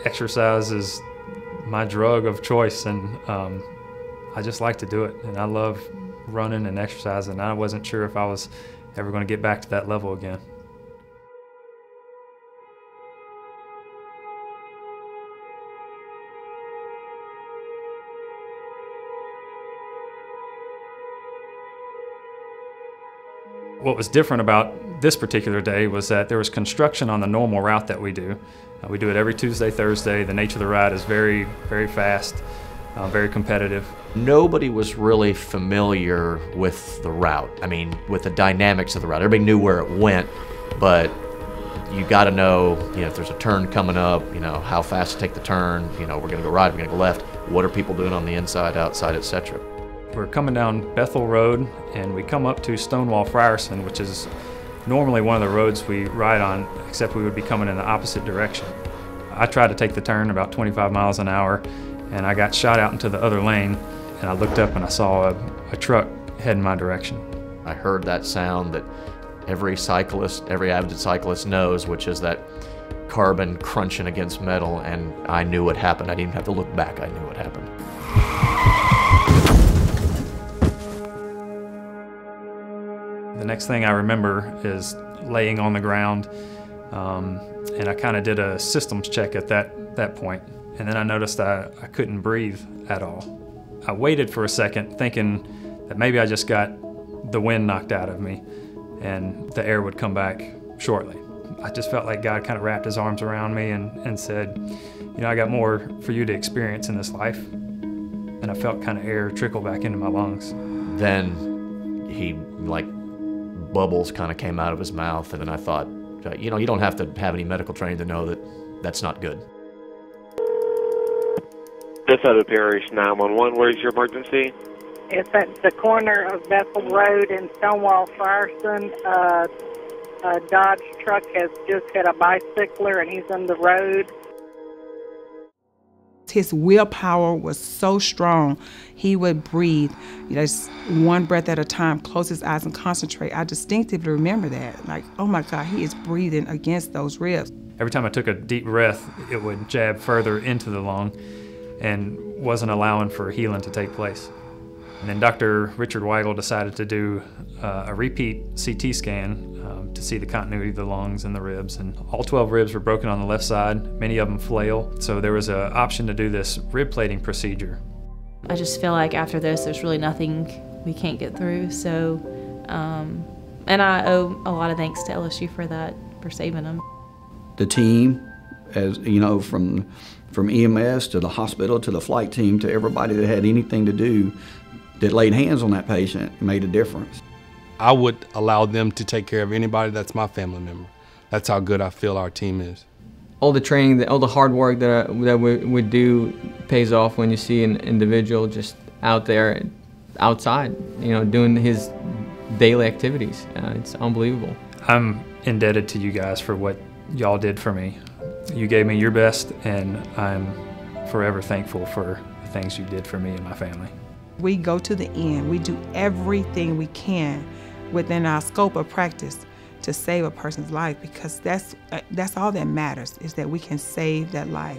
Exercise is my drug of choice, and I just like to do it. And I love running and exercising, and I wasn't sure if I was ever going to get back to that level again. What was different about this particular day was that there was construction on the normal route that we do. We do it every Tuesday, Thursday. The nature of the ride is very, very fast, very competitive. Nobody was really familiar with the route. I mean, with the dynamics of the route. Everybody knew where it went, but you got to know, if there's a turn coming up, how fast to take the turn, we're going to go right, we're going to go left. What are people doing on the inside, outside, etc. We're coming down Bethel Road, and we come up to Stonewall Frierson, which is normally one of the roads we ride on, except we would be coming in the opposite direction. I tried to take the turn about 25 miles an hour, and I got shot out into the other lane, and I looked up and I saw a truck heading my direction. I heard that sound that every cyclist, every avid cyclist knows, which is that carbon crunching against metal, and I knew what happened. I didn't even have to look back, I knew what happened. The next thing I remember is laying on the ground, and I kind of did a systems check at that point, and then I noticed I couldn't breathe at all. I waited for a second thinking that maybe I just got the wind knocked out of me and the air would come back shortly. I just felt like God kind of wrapped his arms around me and said, I got more for you to experience in this life. And I felt kind of air trickle back into my lungs. Then he, bubbles kind of came out of his mouth, and then I thought, you don't have to have any medical training to know that that's not good. This out of Parish 911, where's your emergency? It's at the corner of Bethel Road and Stonewall Frierson. A Dodge truck has just hit a bicycler and he's on the road. His willpower was so strong, he would breathe, just one breath at a time, close his eyes and concentrate. I distinctively remember that. Like, oh my God, he is breathing against those ribs. Every time I took a deep breath, it would jab further into the lung and wasn't allowing for healing to take place. And then Dr. Richard Weigel decided to do a repeat CT scan to see the continuity of the lungs and the ribs. And all 12 ribs were broken on the left side, many of them flail. So there was an option to do this rib plating procedure. I just feel like after this, there's really nothing we can't get through. So, and I owe a lot of thanks to LSU for that, for saving him. The team, as from EMS to the hospital to the flight team to everybody that had anything to do that laid hands on that patient made a difference. I would allow them to take care of anybody that's my family member. That's how good I feel our team is. All the training, all the hard work that we do pays off when you see an individual just out there, outside, doing his daily activities. It's unbelievable. I'm indebted to you guys for what y'all did for me. You gave me your best, and I'm forever thankful for the things you did for me and my family. We go to the end. We do everything we can within our scope of practice to save a person's life, because that's all that matters, is that we can save that life.